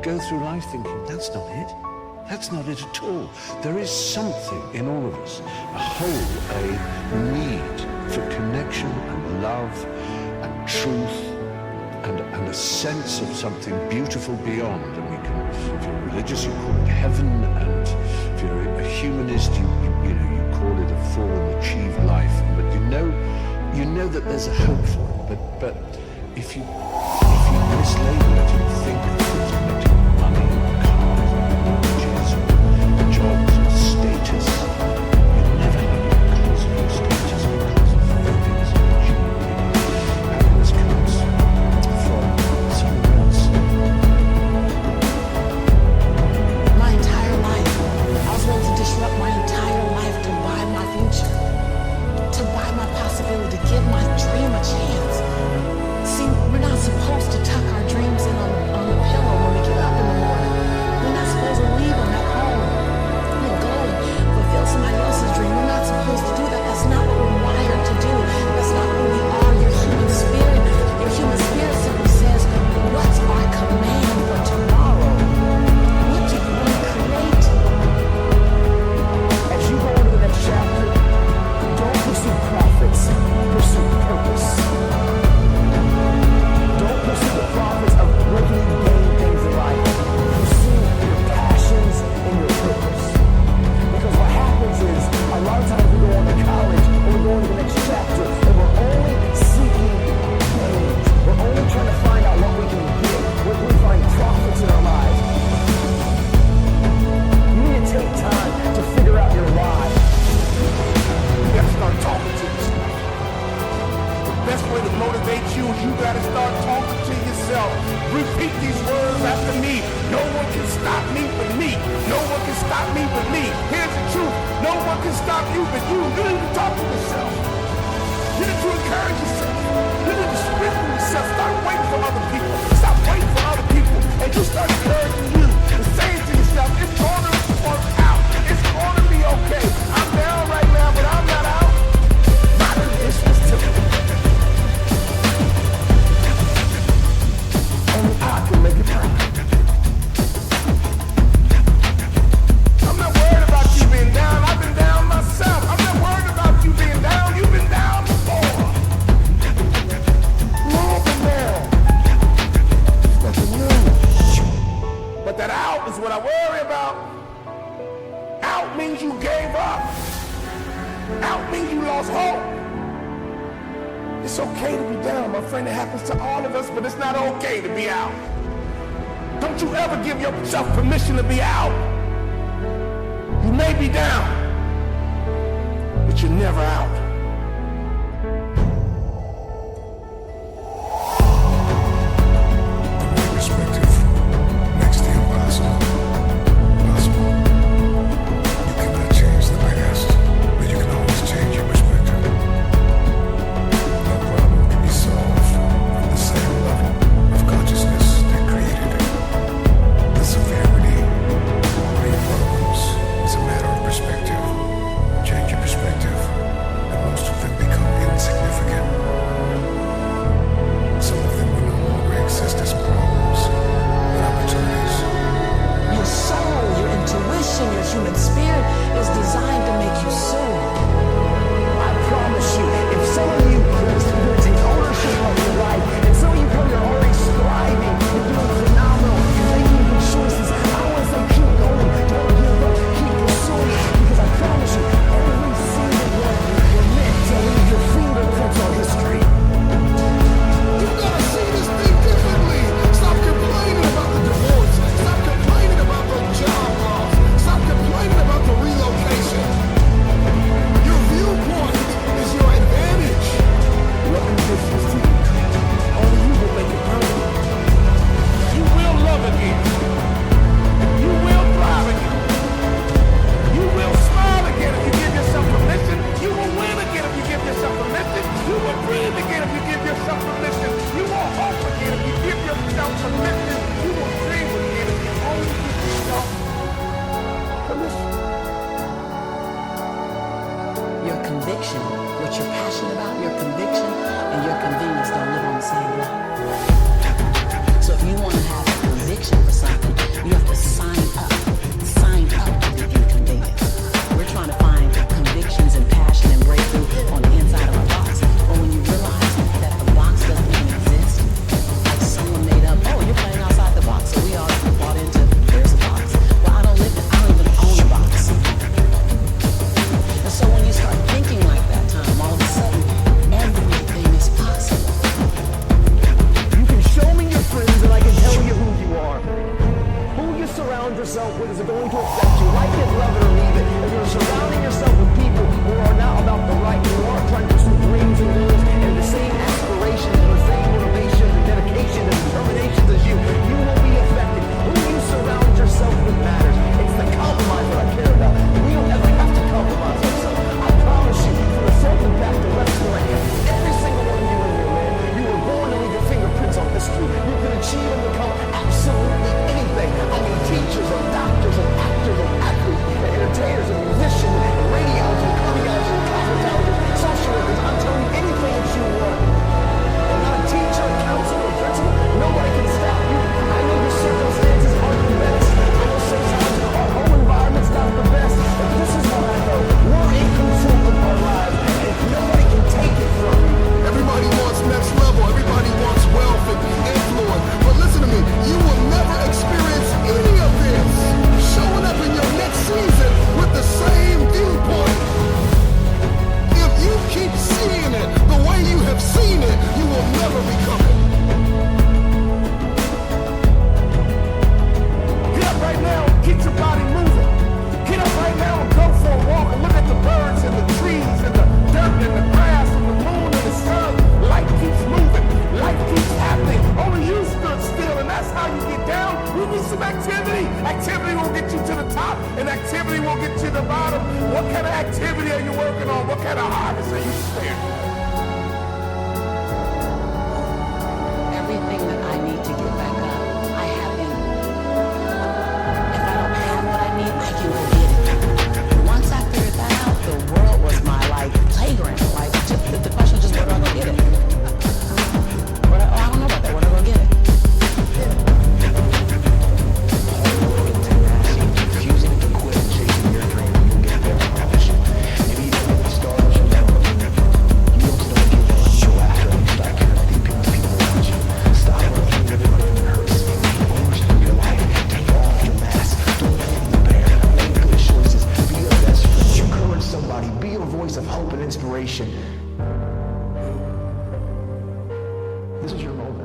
go through life thinking, that's not it. That's not it at all. There is something in all of us, a need for connection and love and truth and a sense of something beautiful beyond. And we can, if you're religious, you call it heaven, and if you're a humanist, you call it a full and achieved life. But you know that there's a hope for it. But if you mislabel it and think that it's connected to money, cars, marriages, jobs, or status, you never have it because of your status, because of things that you need. Happiness comes from somewhere else. My entire life, I was willing to disrupt my entire life to buy my future, to buy my possibility, to give my dream a chance. See, we're not supposed to tuck our dreams in on the pillow when we get up in the morning. We're not supposed to leave them at home. Go and fulfill somebody else's dream. We're not supposed to do that. That's not what we're wired to do. That's not who we are. Your human spirit simply says, what's our command for tomorrow? What do you want to create? As you go into the next chapter, don't pursue profits, pursue purpose. Don't pursue the profits of working and gaining things in life. Pursue your passions and your purpose. Because what happens is, a lot of times we go on to college, or we go into the next chapter, and we're only seeking gains. We're only trying to find out what we can get. We find profits in our lives. You need to take time to figure out your why. You gotta start talking to yourself. The best way to motivate you is you gotta start talking to yourself. Repeat these words after me. No one can stop me but me. No one can stop me but me. Here's the truth. No one can stop you but you. You need to talk to yourself. You need to encourage yourself. You need to strengthen yourself. Start waiting for other people. Stop waiting for other people. And you start encouraging you and saying to yourself, it's gonna work out. It's gonna be okay. I'm down right now, but I'm not out. My condition is typical. Only I can make it happen. I'm not worried about you being down. I've been down myself. I'm not worried about you being down. You've been down before. You've been down. Nothing new. But that out is what I worry about. Out means you gave up. Out means you lost hope. It's okay to be down, my friend. It happens to all of us, but it's not okay to be out. Don't you ever give yourself permission to be out. You may be down, but you're never out. Perspective makes the impossible possible. You cannot change the past, but you can always change your perspective. No problem can be solved from the same level of consciousness that created it. The severity of your problems is a matter of perspective. Change your perspective, and This is your moment.